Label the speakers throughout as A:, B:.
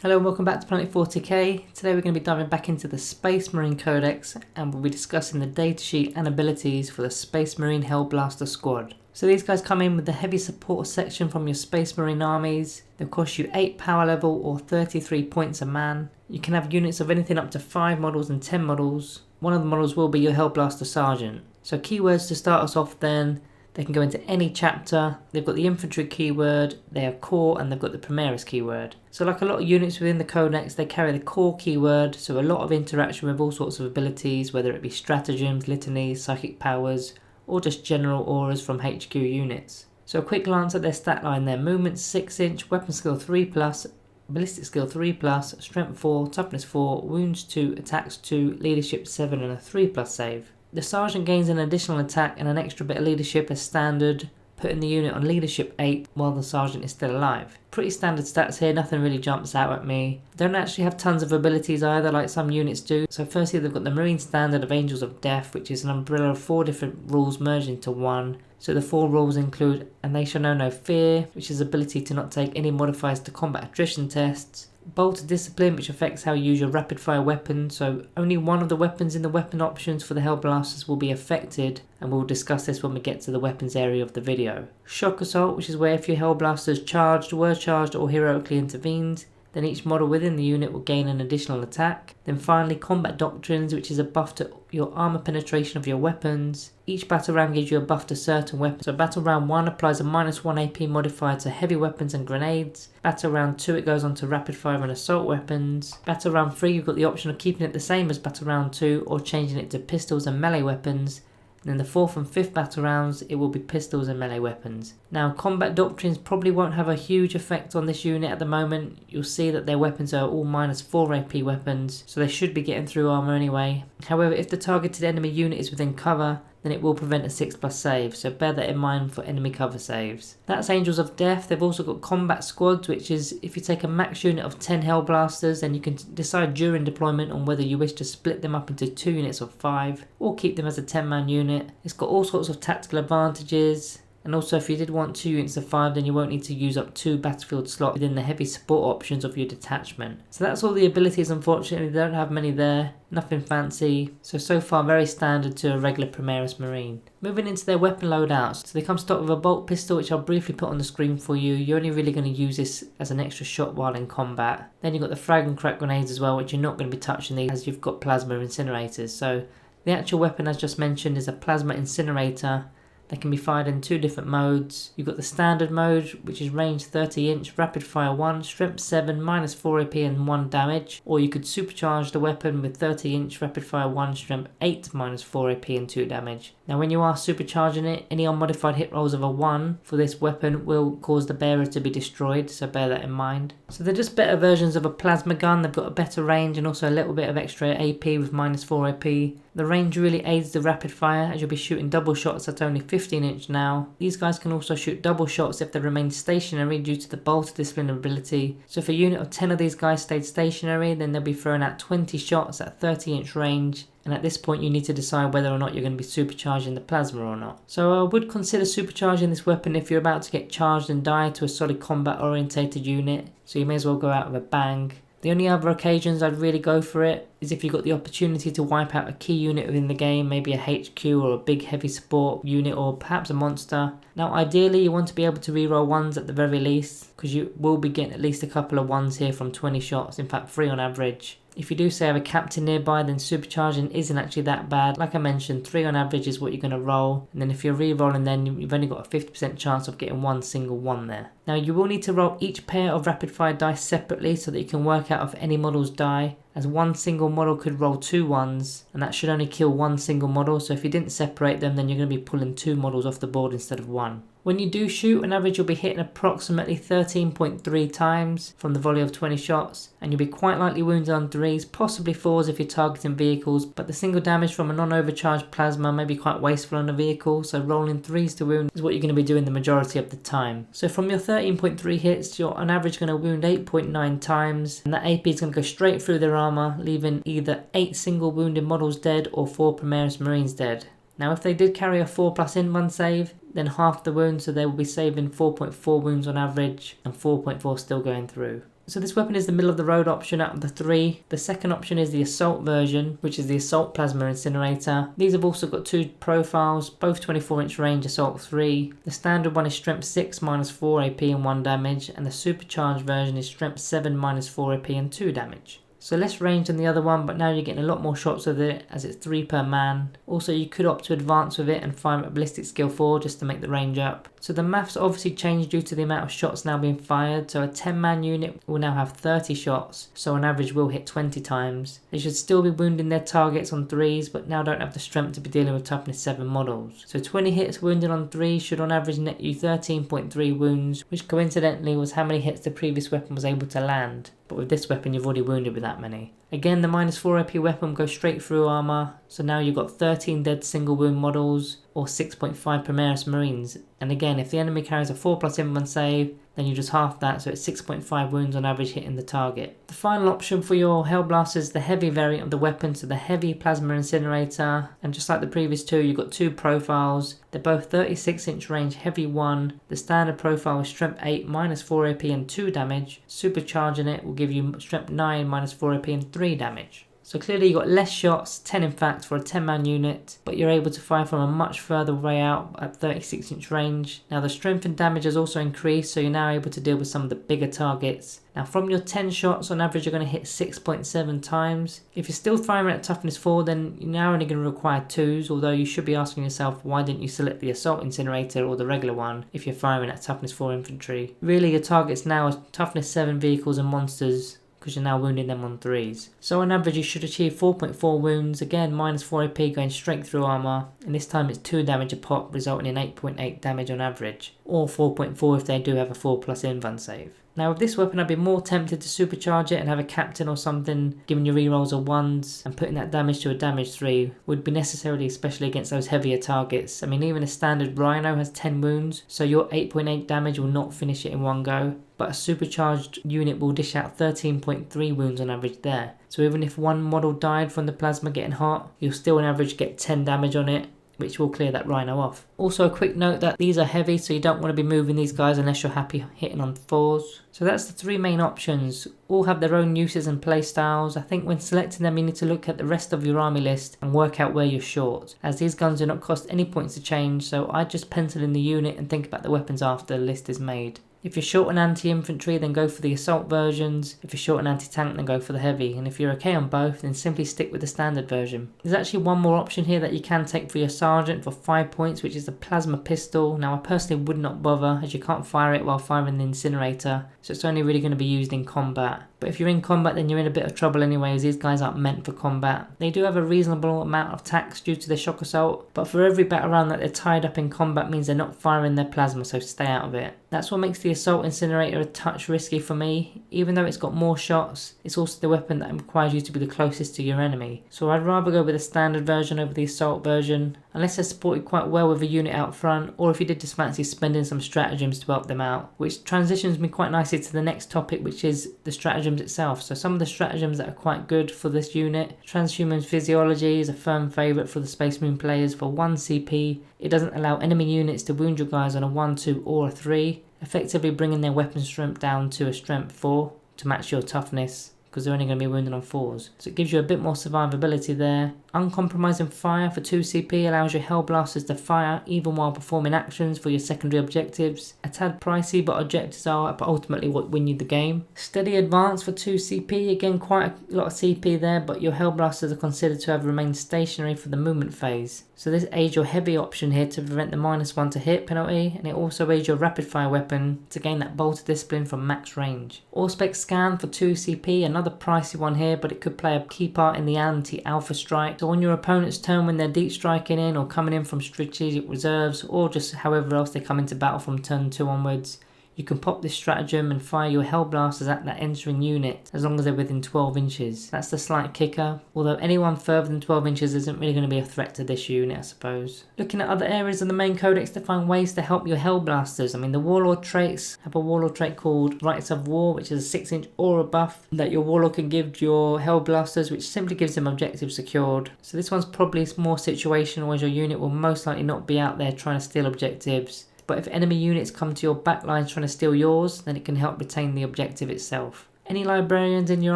A: Hello and welcome back to Planet 40k. Today we're going to be diving back into the Space Marine Codex and we'll be discussing the datasheet and abilities for the Space Marine Hellblaster squad. So these guys come in with the heavy support section from your Space Marine armies. They'll cost you 8 power level or 33 points a man. You can have units of anything up to 5 models and 10 models. One of the models will be your Hellblaster Sergeant. So keywords to start us off then. They can go into any chapter. They've got the infantry keyword, they are core, and they've got the Primaris keyword. So like a lot of units within the codex, they carry the core keyword, so a lot of interaction with all sorts of abilities, whether it be stratagems, litanies, psychic powers, or just general auras from HQ units. So a quick glance at their stat line there. Movement 6-inch, weapon skill 3+, ballistic skill 3+, strength 4, toughness 4, wounds 2, attacks 2, leadership 7 and a 3+ save. The Sergeant gains an additional attack and an extra bit of leadership as standard, putting the unit on leadership 8 while the Sergeant is still alive. Pretty standard stats here, nothing really jumps out at me. They don't actually have tons of abilities either like some units do. So firstly they've got the Marine Standard of Angels of Death, which is an umbrella of 4 different rules merged into one. So the 4 rules include, and they shall know no fear, which is ability to not take any modifiers to combat attrition tests. Bolt Discipline, which affects how you use your rapid fire weapon, so only one of the weapons in the weapon options for the Hellblasters will be affected, and we'll discuss this when we get to the weapons area of the video. Shock Assault, which is where if your Hellblasters charged, were charged or heroically intervened, then each model within the unit will gain an additional attack. Then finally Combat Doctrines, which is a buff to your armor penetration of your weapons. Each battle round gives you a buff to certain weapons. So battle round 1 applies a -1 AP modifier to heavy weapons and grenades. Battle round 2 it goes on to rapid fire and assault weapons. Battle round 3 you've got the option of keeping it the same as battle round 2 or changing it to pistols and melee weapons. And in the 4th and 5th battle rounds, it will be pistols and melee weapons. Now, combat doctrines probably won't have a huge effect on this unit at the moment. You'll see that their weapons are all -4 AP weapons, so they should be getting through armor anyway. However, if the targeted enemy unit is within cover, then it will prevent a 6+ save, so bear that in mind for enemy cover saves. That's Angels of Death. They've also got combat squads, which is if you take a max unit of 10 Hellblasters, then you can decide during deployment on whether you wish to split them up into 2 units of 5 or keep them as a 10-man unit. It's got all sorts of tactical advantages. And also if you did want 2 units of 5, then you won't need to use up 2 battlefield slots within the heavy support options of your detachment. So that's all the abilities. Unfortunately they don't have many there, nothing fancy. So far very standard to a regular Primaris Marine. Moving into their weapon loadouts. So they come stocked with a bolt pistol, which I'll briefly put on the screen for you. You're only really going to use this as an extra shot while in combat. Then you've got the frag and crack grenades as well, which you're not going to be touching these as you've got plasma incinerators. So the actual weapon as just mentioned is a plasma incinerator. They can be fired in 2 different modes. You've got the standard mode, which is range 30-inch, rapid fire 1, strength 7, -4 AP and 1 damage. Or you could supercharge the weapon with 30-inch, rapid fire 1, strength 8, -4 AP and 2 damage. Now when you are supercharging it, any unmodified hit rolls of a 1 for this weapon will cause the bearer to be destroyed, so bear that in mind. So they're just better versions of a plasma gun. They've got a better range and also a little bit of extra AP with -4 AP. The range really aids the rapid fire as you'll be shooting double shots at only 15-inch now. These guys can also shoot double shots if they remain stationary due to the bolt discipline ability. So if a unit of 10 of these guys stayed stationary, then they'll be throwing out 20 shots at 30-inch range. And at this point you need to decide whether or not you're going to be supercharging the plasma or not. So I would consider supercharging this weapon if you're about to get charged and die to a solid combat orientated unit. So you may as well go out with a bang. The only other occasions I'd really go for it is if you've got the opportunity to wipe out a key unit within the game, maybe a HQ or a big heavy support unit or perhaps a monster. Now ideally you want to be able to reroll 1s at the very least, because you will be getting at least a couple of 1s here from 20 shots, in fact 3 on average. If you do say have a captain nearby, then supercharging isn't actually that bad. Like I mentioned, 3 on average is what you're going to roll. And then if you're re-rolling, then you've only got a 50% chance of getting 1 single 1 there. Now you will need to roll each pair of rapid fire dice separately so that you can work out if any models die, as 1 single model could roll 2 1s, and that should only kill 1 single model. So if you didn't separate them, then you're going to be pulling 2 models off the board instead of 1. When you do shoot, on average you'll be hitting approximately 13.3 times from the volley of 20 shots, and you'll be quite likely wounded on 3s, possibly 4s if you're targeting vehicles, but the single damage from a non-overcharged plasma may be quite wasteful on a vehicle, so rolling 3s to wound is what you're going to be doing the majority of the time. So from your 13.3 hits, you're on average going to wound 8.9 times, and that AP is going to go straight through their armor, leaving either 8 single wounded models dead or 4 Primaris Marines dead. Now if they did carry a 4+ in-1 save, then half the wounds, so they will be saving 4.4 wounds on average and 4.4 still going through. So this weapon is the middle of the road option out of the three. The second option is the assault version, which is the assault plasma incinerator. These have also got two profiles, both 24-inch range, assault 3. The standard one is strength 6 minus 4 AP and 1 damage, and the supercharged version is strength 7 minus 4 AP and 2 damage. So less range than the other one, but now you're getting a lot more shots with it as it's 3 per man. Also, you could opt to advance with it and fire at ballistic skill 4 just to make the range up. So the maths obviously changed due to the amount of shots now being fired. So a 10-man unit will now have 30 shots, so on average will hit 20 times. They should still be wounding their targets on 3s, but now don't have the strength to be dealing with toughness 7 models. So 20 hits wounded on 3 should on average net you 13.3 wounds, which coincidentally was how many hits the previous weapon was able to land. But with this weapon you've already wounded with that many. Again, the minus 4 AP weapon goes straight through armor, so now you've got 13 dead single wound models or 6.5 Primaris Marines. And again, if the enemy carries a 4+ inv save, then you just half that, so it's 6.5 wounds on average hitting the target. The final option for your Hellblasters is the heavy variant of the weapon, so the heavy plasma incinerator. And just like the previous two, you've got two profiles. They're both 36-inch range heavy 1. The standard profile is strength 8 minus 4 AP and 2 damage. Supercharging it will give you strength 9 minus 4 AP and 3 damage. So clearly you got less shots, 10 in fact, for a 10-man unit, but you're able to fire from a much further way out at 36-inch range. Now the strength and damage has also increased, so you're now able to deal with some of the bigger targets. Now from your 10 shots, on average you're going to hit 6.7 times. If you're still firing at toughness 4, then you're now only going to require 2s, although you should be asking yourself why didn't you select the assault incinerator or the regular one if you're firing at toughness 4 infantry. Really your targets now are toughness 7 vehicles and monsters, because you're now wounding them on 3s. So on average you should achieve 4.4 wounds, again minus 4 AP going straight through armor, and this time it's 2 damage a pop, resulting in 8.8 damage on average, or 4.4 if they do have a 4+ inv save. Now with this weapon I'd be more tempted to supercharge it and have a captain or something giving you rerolls of 1s and putting that damage to a damage 3 would be necessary, especially against those heavier targets. I mean, even a standard Rhino has 10 wounds, so your 8.8 damage will not finish it in one go, but a supercharged unit will dish out 13.3 wounds on average there. So even if one model died from the plasma getting hot, you'll still on average get 10 damage on it, which will clear that Rhino off. Also a quick note that these are heavy, so you don't want to be moving these guys unless you're happy hitting on 4s. So that's the 3 main options. All have their own uses and play styles. I think when selecting them you need to look at the rest of your army list and work out where you're short, as these guns do not cost any points to change, so I just pencil in the unit and think about the weapons after the list is made. If you're short on anti-infantry, then go for the assault versions. If you're short on anti-tank, then go for the heavy. And if you're okay on both, then simply stick with the standard version. There's actually one more option here that you can take for your sergeant for 5 points, which is the plasma pistol. Now I personally would not bother, as you can't fire it while firing the incinerator, so it's only really going to be used in combat. But if you're in combat, then you're in a bit of trouble anyway, as these guys aren't meant for combat. They do have a reasonable amount of tax due to their shock assault, but for every battle round that they're tied up in combat means they're not firing their plasma, so stay out of it. That's what makes the assault incinerator a touch risky for me. Even though it's got more shots, it's also the weapon that requires you to be the closest to your enemy. So I'd rather go with the standard version over the assault version, unless they're supported quite well with a unit out front, or if you did just fancy spending some stratagems to help them out. Which transitions me quite nicely to the next topic, which is the stratagems itself. So some of the stratagems that are quite good for this unit. Transhuman Physiology is a firm favourite for the Space Marine players for 1 CP. It doesn't allow enemy units to wound your guys on a 1, 2 or a 3, effectively bringing their weapon strength down to a strength 4 to match your toughness, because they're only going to be wounded on 4s. So it gives you a bit more survivability there. Uncompromising fire for 2 CP allows your Hellblasters to fire even while performing actions for your secondary objectives. A tad pricey, but objectives are ultimately what win you the game. Steady advance for 2 CP, again quite a lot of CP there, but your Hellblasters are considered to have remained stationary for the movement phase. So this aids your heavy option here to prevent the -1 to hit penalty, and it also aids your rapid fire weapon to gain that bolt of discipline from max range. Allspec scan for 2 CP, another pricey one here, but it could play a key part in the anti-alpha strike. So on your opponent's turn when they're deep striking in or coming in from strategic reserves, or just however else they come into battle from turn 2 onwards, you can pop this stratagem and fire your Hellblasters at that entering unit as long as they're within 12 inches. That's the slight kicker, although anyone further than 12 inches isn't really going to be a threat to this unit, I suppose. Looking at other areas of the main codex to find ways to help your Hellblasters. I mean, the Warlord traits have a Warlord trait called Rights of War, which is a 6-inch aura buff that your Warlord can give to your Hellblasters, which simply gives them objectives secured. So this one's probably more situational, as your unit will most likely not be out there trying to steal objectives. But if enemy units come to your backlines trying to steal yours, then it can help retain the objective itself. Any librarians in your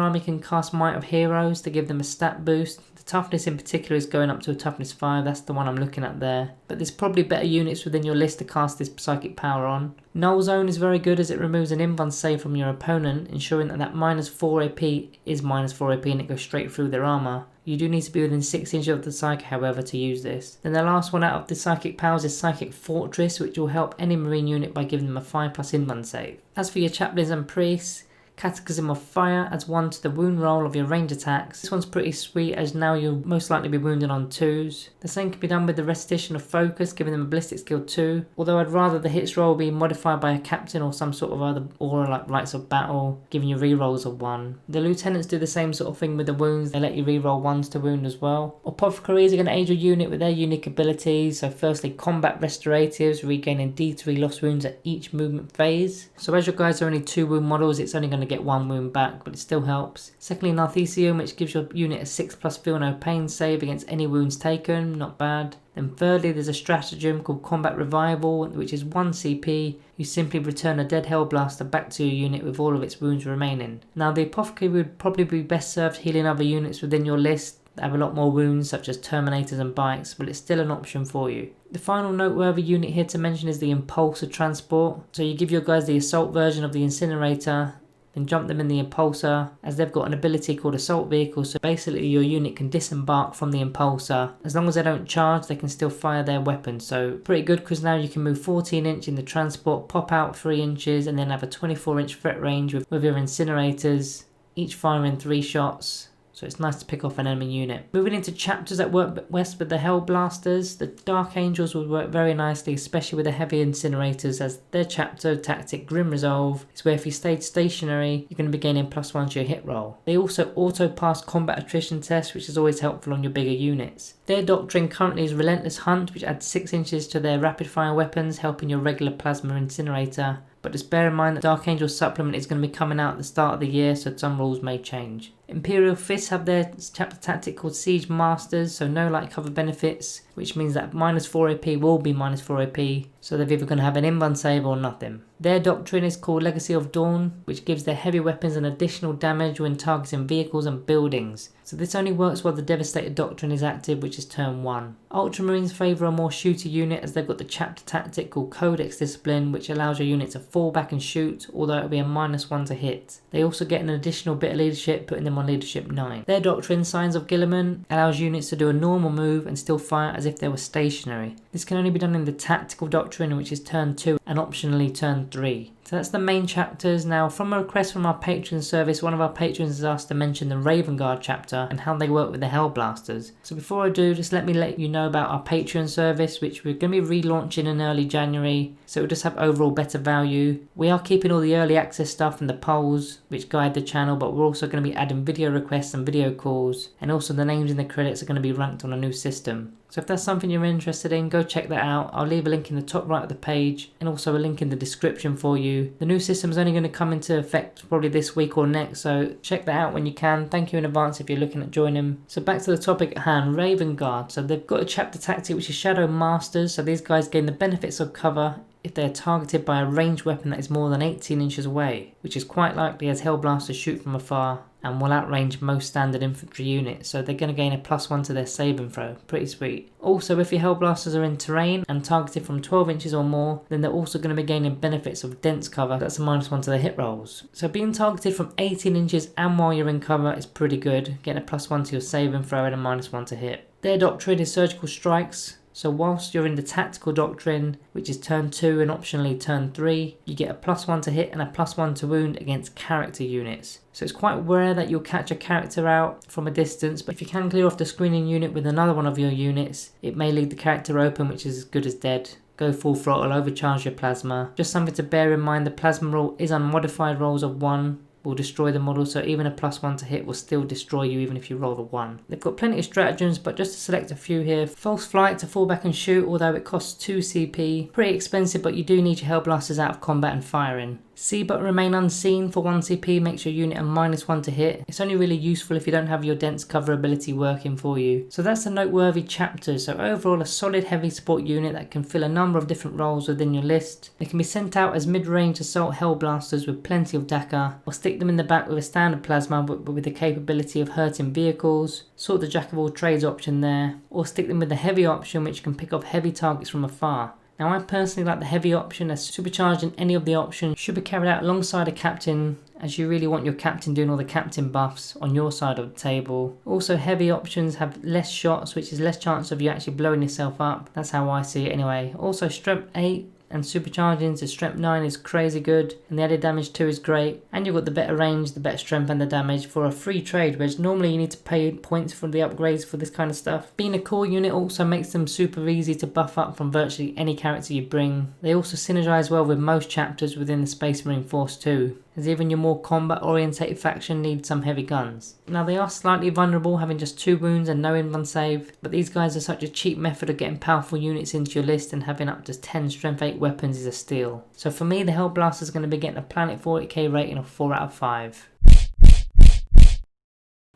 A: army can cast Might of Heroes to give them a stat boost. The toughness in particular is going up to a toughness 5, that's the one I'm looking at there. But there's probably better units within your list to cast this psychic power on. Null Zone is very good as it removes an invuln save from your opponent, ensuring that -4 AP is -4 AP and it goes straight through their armour. You do need to be within 6 inches of the psychic, however, to use this. Then the last one out of the psychic powers is Psychic Fortress, which will help any marine unit by giving them a 5+ invuln save. As for your chaplains and priests, Catechism of Fire adds 1 to the wound roll of your range attacks. This one's pretty sweet as now you'll most likely be wounded on 2s. The same can be done with the Recitation of Focus, giving them a ballistic skill 2, although I'd rather the hits roll be modified by a captain or some sort of other aura like Rites of Battle, giving you rerolls of 1. The lieutenants do the same sort of thing with the wounds, they let you reroll 1s to wound as well. Apothecaries are going to aid your unit with their unique abilities, so firstly Combat Restoratives, regaining D3 lost wounds at each movement phase. So as your guys are only 2 wound models, it's only going to get 1 wound back, but it still helps. Secondly, Narthesium, which gives your unit a 6+ feel no pain save against any wounds taken, not bad. Then thirdly, there's a stratagem called Combat Revival, which is 1 CP. You simply return a dead Hellblaster back to your unit with all of its wounds remaining. Now the Apothecary would probably be best served healing other units within your list that have a lot more wounds, such as Terminators and Bikes, but it's still an option for you. The final noteworthy unit here to mention is the Impulsor Transport. So you give your guys the assault version of the Incinerator, then jump them in the Impulsor, as they've got an ability called Assault Vehicle, so basically your unit can disembark from the Impulsor. As long as they don't charge, they can still fire their weapons, so pretty good because now you can move 14 inch in the transport, pop out 3 inches and then have a 24 inch threat range with your Incinerators, each firing 3 shots. So it's nice to pick off an enemy unit. Moving into chapters that work best with the Hellblasters, the Dark Angels will work very nicely, especially with the heavy Incinerators, as their chapter tactic Grim Resolve is where if you stayed stationary, you're going to be gaining +1 to your hit roll. They also auto-pass combat attrition tests, which is always helpful on your bigger units. Their doctrine currently is Relentless Hunt, which adds 6 inches to their rapid fire weapons, helping your regular Plasma Incinerator. But just bear in mind that Dark Angel supplement is going to be coming out at the start of the year, so some rules may change. Imperial Fists have their chapter tactic called Siege Masters, so no light cover benefits, which means that -4 AP will be -4 AP, so they're either going to have an invuln save or nothing. Their doctrine is called Legacy of Dawn, which gives their heavy weapons an additional damage when targeting vehicles and buildings. So this only works while the Devastator doctrine is active, which is turn 1. Ultramarines favour a more shooter unit as they've got the chapter tactic called Codex Discipline, which allows your unit to fall back and shoot, although it'll be a -1 to hit. They also get an additional bit of leadership, putting them on leadership 9. Their doctrine, Signs of Guilliman, allows units to do a normal move and still fire as if they were stationary. This can only be done in the tactical doctrine, which is turn 2 and optionally turn 3. So that's the main chapters. Now, from a request from our Patreon service, one of our patrons has asked to mention the Raven Guard chapter and how they work with the Hellblasters. So before I do, just let me let you know about our Patreon service, which we're going to be relaunching in early January. So it'll just have overall better value. We are keeping all the early access stuff and the polls, which guide the channel, but we're also going to be adding video requests and video calls. And also the names in the credits are going to be ranked on a new system. So if that's something you're interested in, go check that out. I'll leave a link in the top right of the page and also a link in the description for you. The new system is only going to come into effect probably this week or next, so check that out when you can. Thank you in advance if you're looking at joining. So back to the topic at hand, Raven Guard. So they've got a chapter tactic which is Shadow Masters. So these guys gain the benefits of cover if they are targeted by a ranged weapon that is more than 18 inches away, which is quite likely as Hellblasters shoot from afar and will outrange most standard infantry units, so they're going to gain a +1 to their saving throw. Pretty sweet. Also, if your Hellblasters are in terrain and targeted from 12 inches or more, then they're also going to be gaining benefits of dense cover. That's a -1 to their hit rolls. So being targeted from 18 inches and while you're in cover is pretty good, getting a +1 to your saving throw and a -1 to hit. Their doctrine is Surgical Strikes. So whilst you're in the tactical doctrine, which is turn 2 and optionally turn 3, you get a +1 to hit and a +1 to wound against character units. So it's quite rare that you'll catch a character out from a distance, but if you can clear off the screening unit with another one of your units, it may leave the character open, which is as good as dead. Go full throttle, overcharge your plasma. Just something to bear in mind, the plasma roll is unmodified rolls of 1. Will destroy the model, so even a +1 to hit will still destroy you even if you roll a 1. They've got plenty of stratagems, but just to select a few here. False Flight to fall back and shoot, although it costs 2 CP. Pretty expensive, but you do need your Hellblasters out of combat and firing. C button remain unseen for 1 CP makes your unit a -1 to hit. It's only really useful if you don't have your dense cover ability working for you. So that's the noteworthy chapters. So overall a solid heavy support unit that can fill a number of different roles within your list. They can be sent out as mid-range assault Hellblasters with plenty of DACA, or stick them in the back with a standard plasma but with the capability of hurting vehicles, sort of the jack of all trades option there, or stick them with the heavy option which can pick off heavy targets from afar. Now I personally like the heavy option, as supercharged in any of the options should be carried out alongside a captain, as you really want your captain doing all the captain buffs on your side of the table. Also heavy options have less shots, which is less chance of you actually blowing yourself up. That's how I see it anyway. Also strength 8 and supercharging to strength 9 is crazy good, and the added damage too is great, and you've got the better range, the better strength and the damage for a free trade, whereas normally you need to pay points for the upgrades for this kind of stuff. Being a core unit also makes them super easy to buff up from virtually any character you bring. They also synergize well with most chapters within the Space Marine Force too, as even your more combat orientated faction needs some heavy guns. Now they are slightly vulnerable, having just 2 wounds and no invuln save, but these guys are such a cheap method of getting powerful units into your list, and having up to 10 strength 8 weapons is a steal. So for me the Hellblasters is going to be getting a Planet 40k rating of 4 out of 5.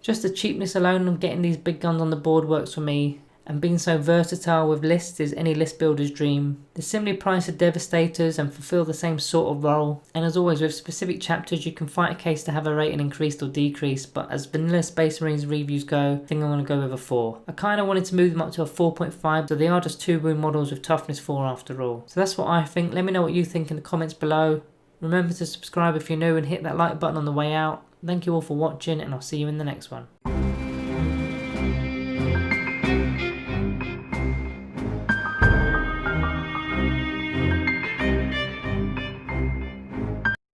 A: Just the cheapness alone of getting these big guns on the board works for me, and being so versatile with lists is any list builder's dream. They're similarly priced to Devastators and fulfill the same sort of role, and as always with specific chapters you can fight a case to have a rating increased or decreased, but as vanilla Space Marines reviews go, I think I'm going to go with a 4. I kind of wanted to move them up to a 4.5, so they are just 2 wound models with toughness 4 after all. So that's what I think. Let me know what you think in the comments below. Remember to subscribe if you're new and hit that like button on the way out. Thank you all for watching, and I'll see you in the next one.